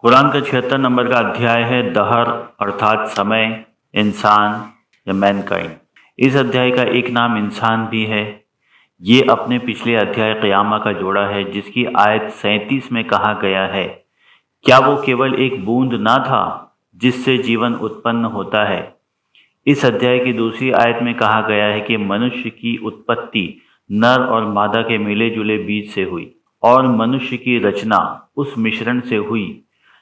कुरान का 76 नंबर का अध्याय है दहर अर्थात समय, इंसान या मैनकाइंड। इस अध्याय का एक नाम इंसान भी है। ये अपने पिछले अध्याय क़यामा का जोड़ा है जिसकी आयत 37 में कहा गया है, क्या वो केवल एक बूंद ना था जिससे जीवन उत्पन्न होता है। इस अध्याय की दूसरी आयत में कहा गया है कि मनुष्य की उत्पत्ति नर और मादा के मिले जुले बीज से हुई और मनुष्य की रचना उस मिश्रण से हुई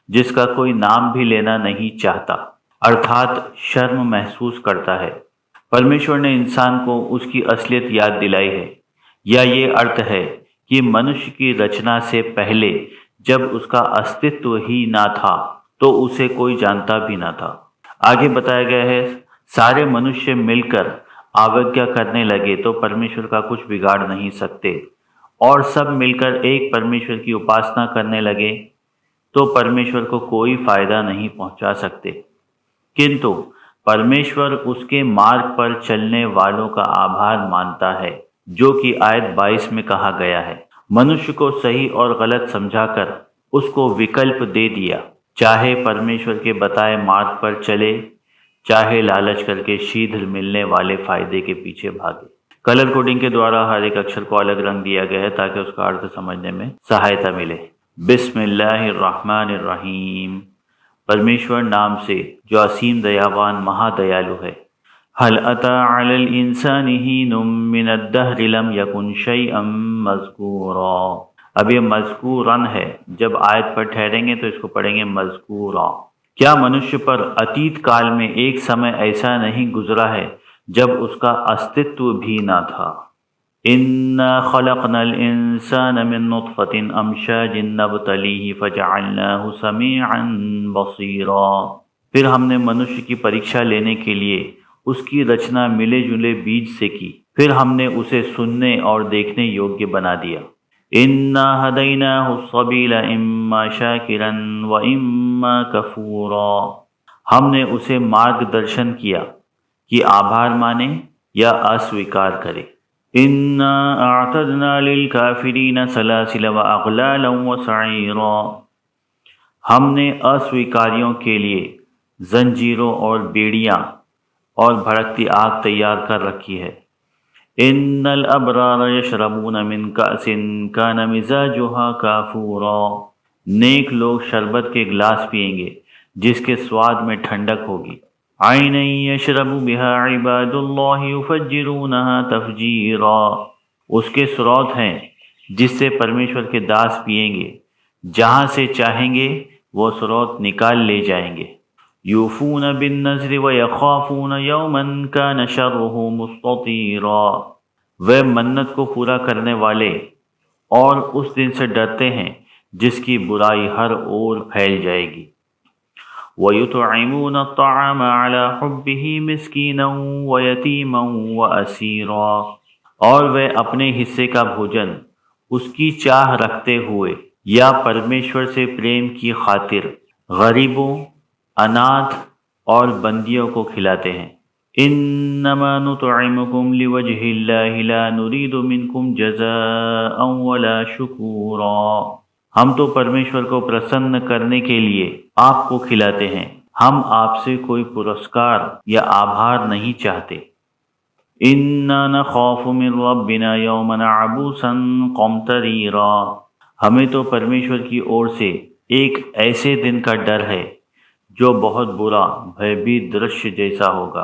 जिसका कोई नाम भी लेना नहीं चाहता, अर्थात शर्म महसूस करता है। परमेश्वर ने इंसान को उसकी असलियत याद दिलाई है, या ये अर्थ है कि मनुष्य की रचना से पहले जब उसका अस्तित्व ही ना था तो उसे कोई जानता भी ना था। आगे बताया गया है, सारे मनुष्य मिलकर अवज्ञा करने लगे तो परमेश्वर का कुछ बिगाड़ नहीं सकते, और सब मिलकर एक परमेश्वर की उपासना करने लगे तो परमेश्वर को कोई फायदा नहीं पहुंचा सकते। किंतु परमेश्वर उसके मार्ग पर चलने वालों का आभार मानता है, जो कि आयत 22 में कहा गया है। मनुष्य को सही और गलत समझाकर उसको विकल्प दे दिया, चाहे परमेश्वर के बताए मार्ग पर चले, चाहे लालच करके शीघ्र मिलने वाले फायदे के पीछे भागे। कलर कोडिंग के द्वारा हर एक अक्षर को अलग रंग दिया गया है ताकि उसका अर्थ समझने में सहायता मिले। बिस्मिल्लाहिर्रहमानिर्रहीम, परमेश्वर नाम से जो असीम दयावान महादयालु है। हल अता अलल इंसानि हीनुम मिनद्दहरि लम यकुन शैअम मज़कूरा। अब ये मज़कूरन है, जब आयत पर ठहरेंगे तो इसको पढ़ेंगे मज़कूरा। क्या मनुष्य पर अतीत काल में एक समय ऐसा नहीं गुजरा है जब उसका अस्तित्व भी ना था। इन्ना खलक़नल इंसान मिन नुत्फ़तिन अमशाजिन नब्तलीहि फ़जअलनाहु समीअन बसीरा। फिर हमने मनुष्य की परीक्षा लेने के लिए उसकी रचना मिले जुले बीज से की, फिर हमने उसे सुनने और देखने योग्य बना दिया। इन्ना हदैनाहु सबीला इम्मा शाकिरन व इम्मा कफूरा। हमने उसे मार्गदर्शन किया कि आभार माने या अस्वीकार करे। इन्ना अअतदना लिल काफिरीन सलासिल व अगलालन व सईरा। हमने अस्वीकारियों के लिए जंजीरों और बेड़ियां और भड़कती आग तैयार कर रखी है। इन्नल अबरार यशरबून मिन कासिन कान मिजाजुहा काफूरा। नेक लोग शरबत के गिलास पिएंगे जिसके स्वाद में ठंडक होगी। ऐनन यशरबु बिहा इबादुल्लाहि युफज्जिरूनहा तफजीरा। उसके स्रोत हैं जिससे परमेश्वर के दास पिएंगे, जहां से चाहेंगे वो स्रोत निकाल ले जाएंगे। यूफून बिन नज़्रि व यखाफून यौमन कान शर्रुहु मुस्ततीरा। वे मन्नत को पूरा करने वाले और उस दिन से डरते हैं जिसकी बुराई हर ओर फैल जाएगी। वयुतइमून अत्तआम अला हुब्बिही मिस्कीनन व यतीमन व असीरा। और वे अपने हिस्से का भोजन उसकी चाह रखते हुए या परमेश्वर से प्रेम की खातिर गरीबों, अनाथ और बंदियों को खिलाते हैं। इन्नमा नुतइमुकुम लिवजहिल्लाहि ला नुरीदु मिनकुम जज़ाअन वला शुकूरा। हम तो परमेश्वर को प्रसन्न करने के लिए आपको खिलाते हैं, हम आपसे कोई पुरस्कार या आभार नहीं चाहते। इन्ना नखाफु मिन रब्बिना यौमन अबूसन क़मतरीरा। हमें तो परमेश्वर की ओर से एक ऐसे दिन का डर है जो बहुत बुरा भयभीत दृश्य जैसा होगा।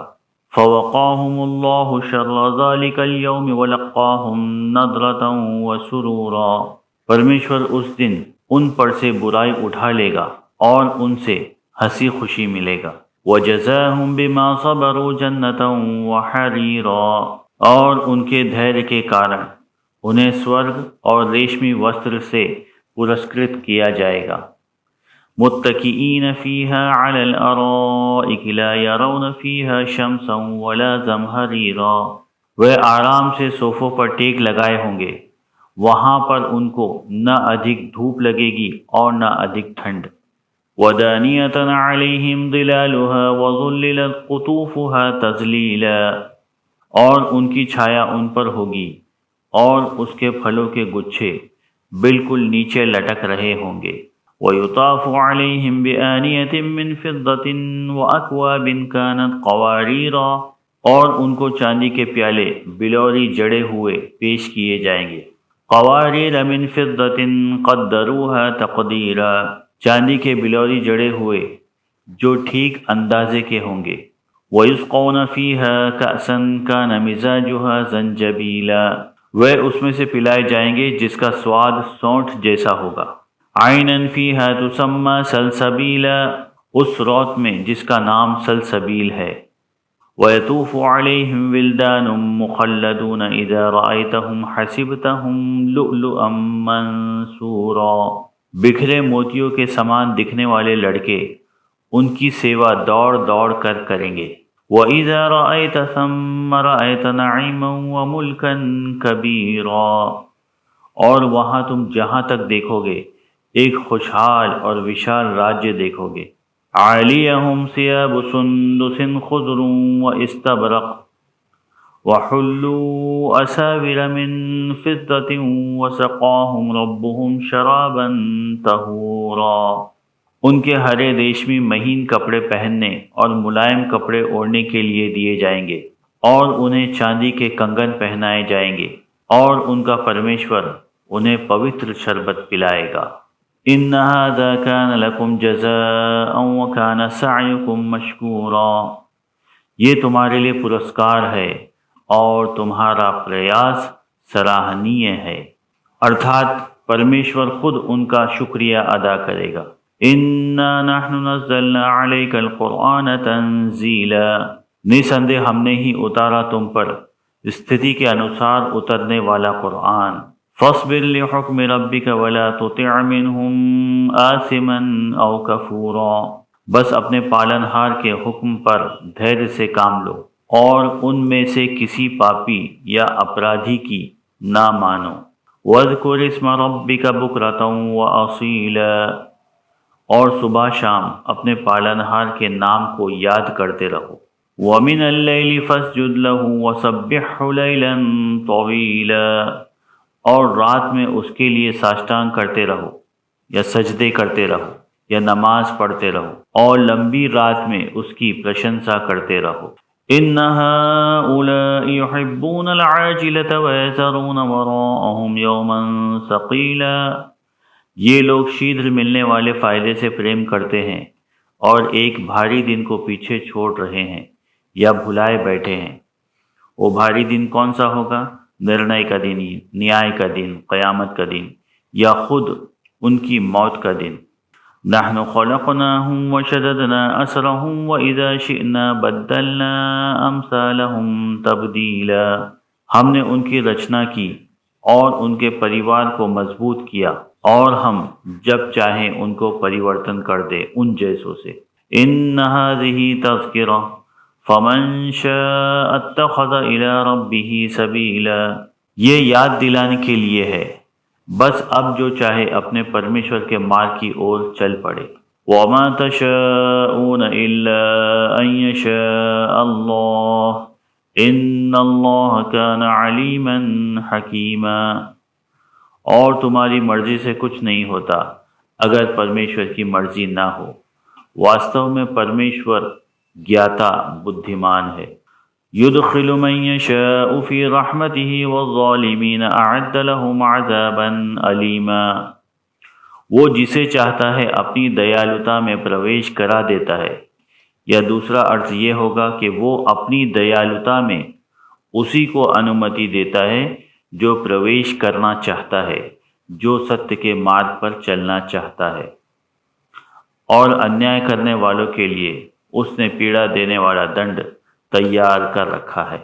फ़वक़ाहुमुल्लाहु शर्र ज़ालिकल यौमि व लक़्क़ाहुम नज़रतन व सुरूरा। परमेश्वर उस दिन उन पर से बुराई उठा लेगा और उनसे हंसी खुशी मिलेगा। वजज़ाहुम बिमा सबरू जन्नतन व हरीरा। और उनके धैर्य के कारण उन्हें स्वर्ग और रेशमी वस्त्र से पुरस्कृत किया जाएगा। मुत्तकीईन फ़ीहा अलल अराइक ला यरौन फ़ीहा शम्सन वला ज़महरीरा। वे आराम से सोफ़ों पर टेक लगाए होंगे, वहाँ पर उनको न अधिक धूप लगेगी और न अधिक ठंड। वदानियतन अलैहिम ज़िलालुहा व ज़ुल्लिलत क़ुतूफ़ुहा तज़लीला। और उनकी छाया उन पर होगी और उसके फलों के गुच्छे बिल्कुल नीचे लटक रहे होंगे। وَيُطَافُ عَلَيْهِمْ بِآنِيَةٍ مِّن فِضَّةٍ وَأَكْوَابٍ كَانَتْ قَوَارِيرَا، اور ان کو چاندی کے پیالے بلوری جڑے ہوئے پیش کیے جائیں گے۔ قواریر من فضة قدروها تقدیرا، چاندی کے بلوری جڑے ہوئے جو ٹھیک اندازے کے ہوں گے۔ وَيُسْقَوْنَ فِيهَا كَأْسًا كَانَ مِزَاجُهَا زَنْجَبِيلًا، وہ اس میں سے پلائے جائیں گے جس کا سواد سونٹھ جیسا ہوگا۔ عَيْنًا فِيهَا تُسَمَّى سَلْسَبِيلًا، اس روت میں جس کا نام سلسبیل ہے۔ وَيَطُوفُ عَلَيْهِمْ وِلْدَانٌ مُخَلَّدُونَ إِذَا رَأَيْتَهُمْ حَسِبْتَهُمْ لُؤْلُؤًا مَّنثُورًا، بکھرے موتیوں کے سامان دکھنے والے لڑکے ان کی سیوا دوڑ دوڑ کر کریں گے۔ وَإِذَا رَأَيْتَ ثَمَّ رَأَيْتَ نَعِيمًا وَمُلْكًا كَبِيرًا، اور وہاں تم جہاں تک دیکھو گے ایک خوشحال اور وشال راجیہ دیکھو گے۔ عَالِيَهُمْ ثِيَابُ سُندُسٍ خُضْرٌ وَإِسْتَبْرَقٍ وَحُلُّوا أَسَاوِرَ مِن فِضَّةٍ وَسَقَاهُمْ رَبُّهُمْ شَرَابًا طَهُورًا، ان کے ہرے ریشمی مہین کپڑے پہننے اور ملائم کپڑے اوڑھنے کے لیے دیے جائیں گے، اور انہیں چاندی کے کنگن پہنائے جائیں گے، اور ان کا پرمیشور انہیں پوتر شربت پلائے گا۔ إِنَّ هَذَا كَانَ لَكُمْ جَزَاءً وَكَانَ سَعْيُكُمْ مَشْكُورًا، یہ تمہارے لیے پرسکار ہے اور تمہارا پریاس سراہنیہ ہے، ارتھات پرمیشور خود ان کا شکریہ ادا کرے گا۔ إِنَّا نَحْنُ نَزَّلْنَا عَلَيْكَ الْقُرْآنَ تَنزِيلًا، نسندے ہم نے ہی اتارا تم پر استھتی کے انوسار اترنے والا قرآن۔ فَاصْبِرْ لِحُكْمِ رَبِّكَ وَلَا تُطِعْ مِنْهُمْ آثِمًا أَوْ كَفُورًا، بس اپنے پالنہار کے حکم پر دھیرے سے کام لو اور ان میں سے کسی پاپی یا اپرادھی کی نہ مانو۔ وَاذْكُرِ اسْمَ رَبِّكَ بُكْرَةً وَأَصِيلًا، اور صبح شام اپنے پالنہار کے نام کو یاد کرتے رہو۔ وَمِنَ اللَّيْلِ فَاسْجُدْ لَهُ وَسَبِّحْهُ لَيْلًا طَوِيلًا، اور رات میں اس کے لیے ساشتانگ کرتے رہو یا سجدے کرتے رہو یا نماز پڑھتے رہو، اور لمبی رات میں اس کی پرشنسا کرتے رہو۔ إِنَّ هَؤُلَاءِ يُحِبُّونَ الْعَاجِلَةَ وَيَذَرُونَ وَرَاءَهُمْ يَوْمًا ثَقِيلًا، یہ لوگ شیدر ملنے والے فائدے سے پریم کرتے ہیں اور ایک بھاری دن کو پیچھے چھوڑ رہے ہیں یا بھلائے بیٹھے ہیں۔ وہ بھاری دن کون سا ہوگا؟ نرنئے کا دن، نیائے کا دن، قیامت کا دن، یا خود ان کی موت کا دن۔ نحن خلقناهم وشددنا اسرهم واذا شئنا بدلنا امثالهم تبدیلا، ہم نے ان کی رچنا کی اور ان کے پریوار کو مضبوط کیا، اور ہم جب چاہیں ان کو پریورتن کر دے ان جیسوں سے۔ ان هذه تذکرہ فمن شاء اتخذ الى ربه سبیلا، یہ یاد دلانے کے لیے ہے، بس اب جو چاہے اپنے پرمیشور کے مارگ کی اور چل پڑے۔ وما تشاءون الا ان يشاء اللہ ان اللہ کان علیما حکیما، اور تمہاری مرضی سے کچھ نہیں ہوتا اگر پرمیشور کی مرضی نہ ہو، واستو میں پرمیشور گیاتا بدھیمان ہے۔ يدخل من يشاء في رحمته والظالمين اعد لهم عذابا علیما، وہ جسے چاہتا ہے اپنی دیالوتا میں پرویش کرا دیتا ہے، یا دوسرا ارتھ یہ ہوگا کہ وہ اپنی دیالوتا میں اسی کو انومتی دیتا ہے جو پرویش کرنا چاہتا ہے، جو ستیہ کے مارگ پر چلنا چاہتا ہے، اور انیائے کرنے والوں کے لیے اس نے پیڑا دینے والا دنڈ تیار کر رکھا ہے۔